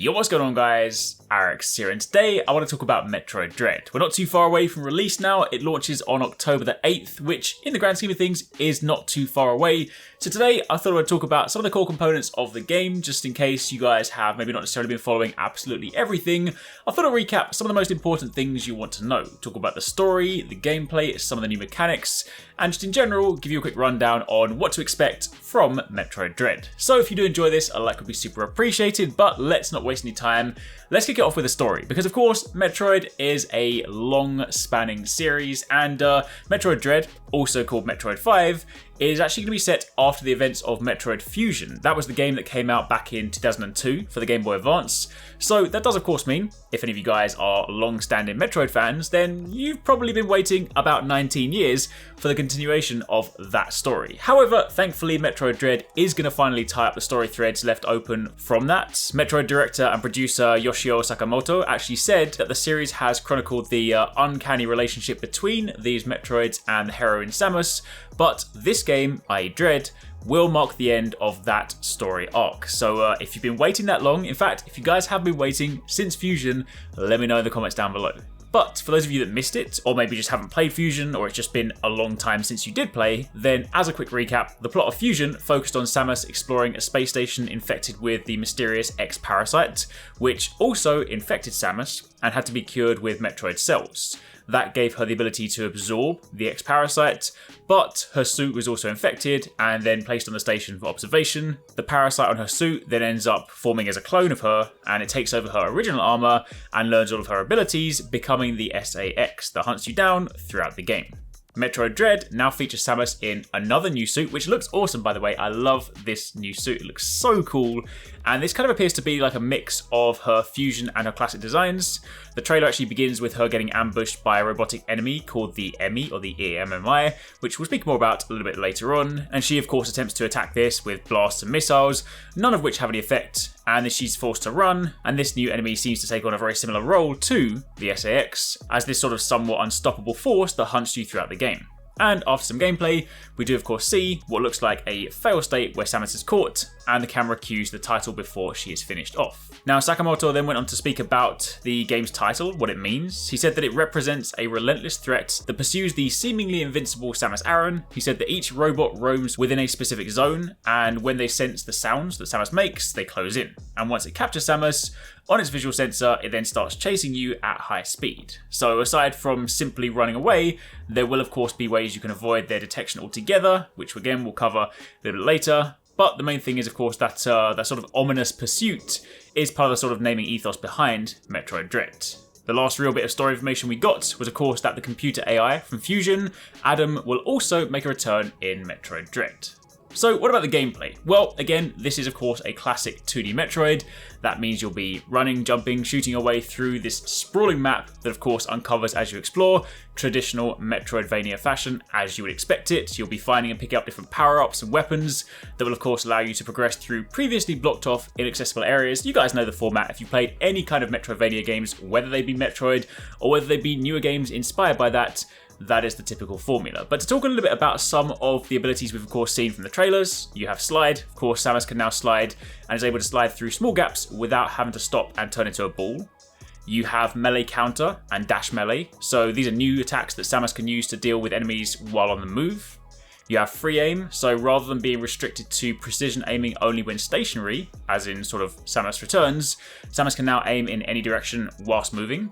Yo, what's going on guys? HyperX here, and today I want to talk about Metroid Dread. We're not too far away from release now. It launches on October the 8th, which in the grand scheme of things is not too far away. So today I thought I would talk about some of the core components of the game, just in case you guys have maybe not necessarily been following absolutely everything. I thought I'd recap some of the most important things you want to know. Talk about the story, the gameplay, some of the new mechanics, and just in general, give you a quick rundown on what to expect from Metroid Dread. So if you do enjoy this, a like would be super appreciated, but let's not waste any time. Let's kick it off with a story, because of course, Metroid is a long-spanning series, and Metroid Dread, also called Metroid 5, is actually going to be set after the events of Metroid Fusion. That was the game that came out back in 2002 for the Game Boy Advance. So that does of course mean, if any of you guys are long-standing Metroid fans, then you've probably been waiting about 19 years for the continuation of that story. However, thankfully Metroid Dread is going to finally tie up the story threads left open from that. Metroid director and producer Yoshio Sakamoto actually said that the series has chronicled the uncanny relationship between these Metroids and the heroine Samus, but this game, i.e. Dread, will mark the end of that story arc. So if you've been waiting that long, in fact, if you guys have been waiting since Fusion, let me know in the comments down below. But for those of you that missed it, or maybe just haven't played Fusion, or it's just been a long time since you did play, then as a quick recap, the plot of Fusion focused on Samus exploring a space station infected with the mysterious X-Parasite, which also infected Samus and had to be cured with Metroid cells. That gave her the ability to absorb the X-Parasite, but her suit was also infected and then placed on the station for observation. The parasite on her suit then ends up forming as a clone of her, and it takes over her original armor and learns all of her abilities, becoming the SAX that hunts you down throughout the game. Metroid Dread now features Samus in another new suit, which looks awesome by the way. I love this new suit, it looks so cool. And this kind of appears to be like a mix of her fusion and her classic designs. The trailer actually begins with her getting ambushed by a robotic enemy called the E.M.M.I, or the E.M.M.I, which we'll speak more about a little bit later on. And she of course attempts to attack this with blasts and missiles, none of which have any effect. And then she's forced to run, and this new enemy seems to take on a very similar role to the SAX, as this sort of somewhat unstoppable force that hunts you throughout the game. And after some gameplay, we do of course see what looks like a fail state where Samus is caught, and the camera cues the title before she is finished off. Now Sakamoto then went on to speak about the game's title, what it means. He said that it represents a relentless threat that pursues the seemingly invincible Samus Aran. He said that each robot roams within a specific zone, and when they sense the sounds that Samus makes, they close in. And once it captures Samus, on its visual sensor, it then starts chasing you at high speed. So aside from simply running away, there will of course be ways you can avoid their detection altogether, which again we'll cover a little bit later. But the main thing is of course that that sort of ominous pursuit is part of the sort of naming ethos behind Metroid Dread. The last real bit of story information we got was of course that the computer AI from Fusion, Adam, will also make a return in Metroid Dread. So what about the gameplay? Well, again, this is of course a classic 2D Metroid. That means you'll be running, jumping, shooting your way through this sprawling map that of course uncovers as you explore, traditional Metroidvania fashion as you would expect it. You'll be finding and picking up different power-ups and weapons that will of course allow you to progress through previously blocked off inaccessible areas. You guys know the format if you played any kind of Metroidvania games, whether they be Metroid or whether they be newer games inspired by that. That is the typical formula. But to talk a little bit about some of the abilities we've of course seen from the trailers, you have Slide. Of course, Samus can now slide and is able to slide through small gaps without having to stop and turn into a ball. You have Melee Counter and Dash Melee. So these are new attacks that Samus can use to deal with enemies while on the move. You have Free Aim, so rather than being restricted to precision aiming only when stationary, as in sort of Samus Returns, Samus can now aim in any direction whilst moving.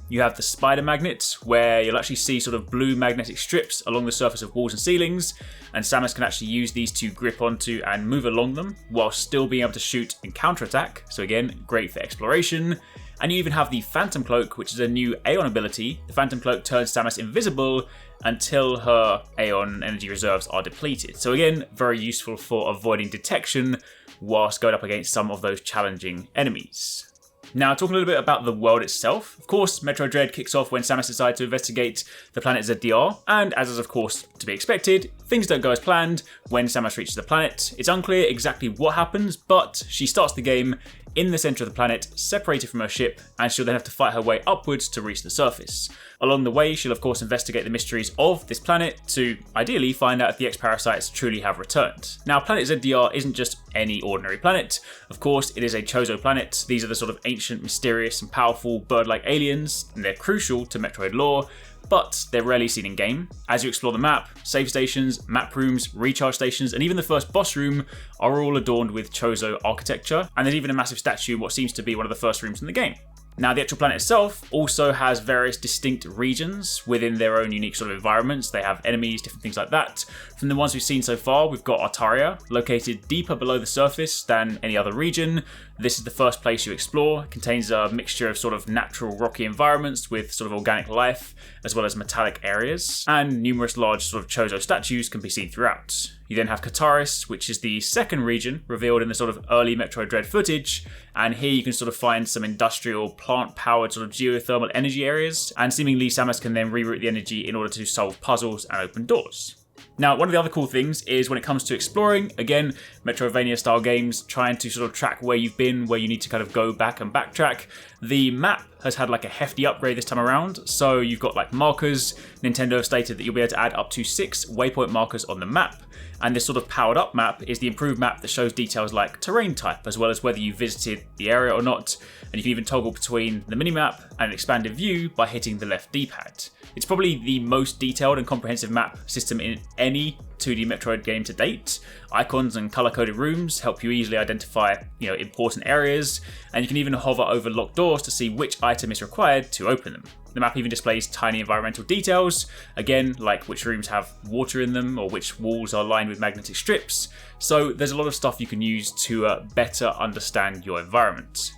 You have the Spider Magnet, where you'll actually see sort of blue magnetic strips along the surface of walls and ceilings, and Samus can actually use these to grip onto and move along them, while still being able to shoot and counterattack, so again, great for exploration. And you even have the Phantom Cloak, which is a new Aeon ability. The Phantom Cloak turns Samus invisible until her Aeon energy reserves are depleted. So again, very useful for avoiding detection whilst going up against some of those challenging enemies. Now, talking a little bit about the world itself. Of course, Metroid Dread kicks off when Samus decides to investigate the planet ZDR, and as is of course to be expected, things don't go as planned when Samus reaches the planet. It's unclear exactly what happens, but she starts the game in the centre of the planet, separated from her ship, and she'll then have to fight her way upwards to reach the surface. Along the way, she'll of course investigate the mysteries of this planet to ideally find out if the X-Parasites truly have returned. Now, planet ZDR isn't just any ordinary planet. Of course, it is a Chozo planet. These are the sort of ancient, mysterious and powerful bird-like aliens, and they're crucial to Metroid lore, but they're rarely seen in game. As you explore the map, save stations, map rooms, recharge stations, and even the first boss room are all adorned with Chozo architecture, and there's even a massive statue in what seems to be one of the first rooms in the game. Now, the actual planet itself also has various distinct regions within their own unique sort of environments. They have enemies, different things like that. From the ones we've seen so far, we've got Artaria, located deeper below the surface than any other region. This is the first place you explore. It contains a mixture of sort of natural rocky environments with sort of organic life, as well as metallic areas, and numerous large sort of Chozo statues can be seen throughout. You then have Kataris, which is the second region revealed in the sort of early Metroid Dread footage, and here you can sort of find some industrial, plant-powered sort of geothermal energy areas, and seemingly Samus can then reroute the energy in order to solve puzzles and open doors. Now, one of the other cool things is when it comes to exploring, again, Metroidvania-style games, trying to sort of track where you've been, where you need to kind of go back and backtrack. The map has had like a hefty upgrade this time around, so you've got like markers. Nintendo have stated that you'll be able to add up to 6 waypoint markers on the map, and this sort of powered up map is the improved map that shows details like terrain type, as well as whether you visited the area or not, and you can even toggle between the minimap and an expanded view by hitting the left D-pad. It's probably the most detailed and comprehensive map system in any 2D Metroid game to date. Icons and color-coded rooms help you easily identify, important areas, and you can even hover over locked doors to see which item is required to open them. The map even displays tiny environmental details, again, like which rooms have water in them or which walls are lined with magnetic strips, so there's a lot of stuff you can use to better understand your environment.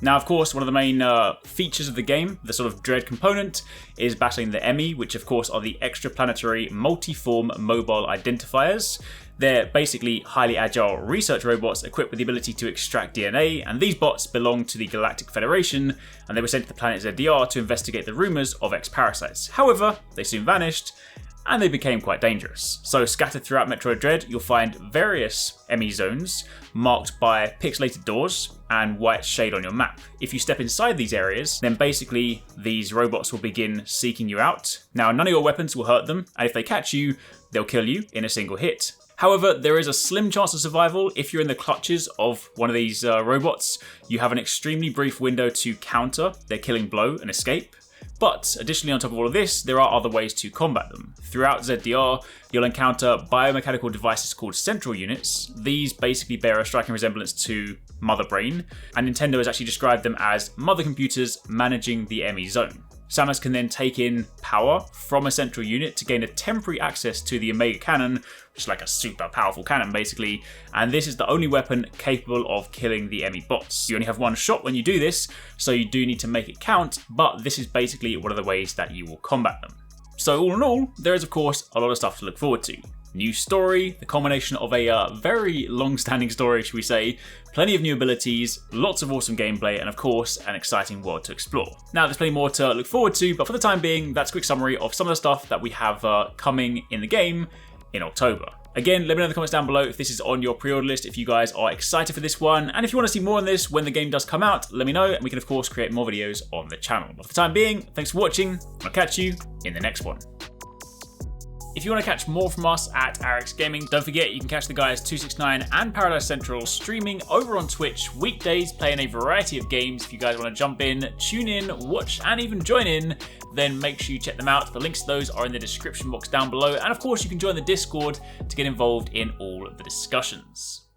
Now, of course, one of the main features of the game, the sort of Dread component, is battling the E.M.M.I, which of course are the extraplanetary multi-form mobile identifiers. They're basically highly agile research robots equipped with the ability to extract DNA, and these bots belong to the Galactic Federation, and they were sent to the planet ZDR to investigate the rumours of X-Parasites. However, they soon vanished, and they became quite dangerous. So scattered throughout Metroid Dread, you'll find various E.M.M.I zones marked by pixelated doors and white shade on your map. If you step inside these areas, then basically these robots will begin seeking you out. Now, none of your weapons will hurt them, and if they catch you, they'll kill you in a single hit. However, there is a slim chance of survival if you're in the clutches of one of these robots. You have an extremely brief window to counter their killing blow and escape. But additionally, on top of all of this, there are other ways to combat them. Throughout ZDR, you'll encounter biomechanical devices called central units. These basically bear a striking resemblance to Mother Brain, and Nintendo has actually described them as mother computers managing the E.M.M.I zone. Samus can then take in power from a central unit to gain a temporary access to the Omega Cannon, which is like a super powerful cannon basically, and this is the only weapon capable of killing the E.M.M.I bots. You only have one shot when you do this, so you do need to make it count, but this is basically one of the ways that you will combat them. So all in all, there is of course a lot of stuff to look forward to. New story, the culmination of a very long-standing story, should we say, plenty of new abilities, lots of awesome gameplay, and of course, an exciting world to explore. Now, there's plenty more to look forward to, but for the time being, that's a quick summary of some of the stuff that we have coming in the game in October. Again, let me know in the comments down below if this is on your pre-order list, if you guys are excited for this one, and if you want to see more on this when the game does come out, let me know, and we can of course create more videos on the channel. But for the time being, thanks for watching, I'll catch you in the next one. If you want to catch more from us at HyperX Gaming, don't forget you can catch the guys TwoSixNine and Paradise Central streaming over on Twitch weekdays, playing a variety of games. If you guys want to jump in, tune in, watch, and even join in, then make sure you check them out. The links to those are in the description box down below, and of course you can join the Discord to get involved in all of the discussions.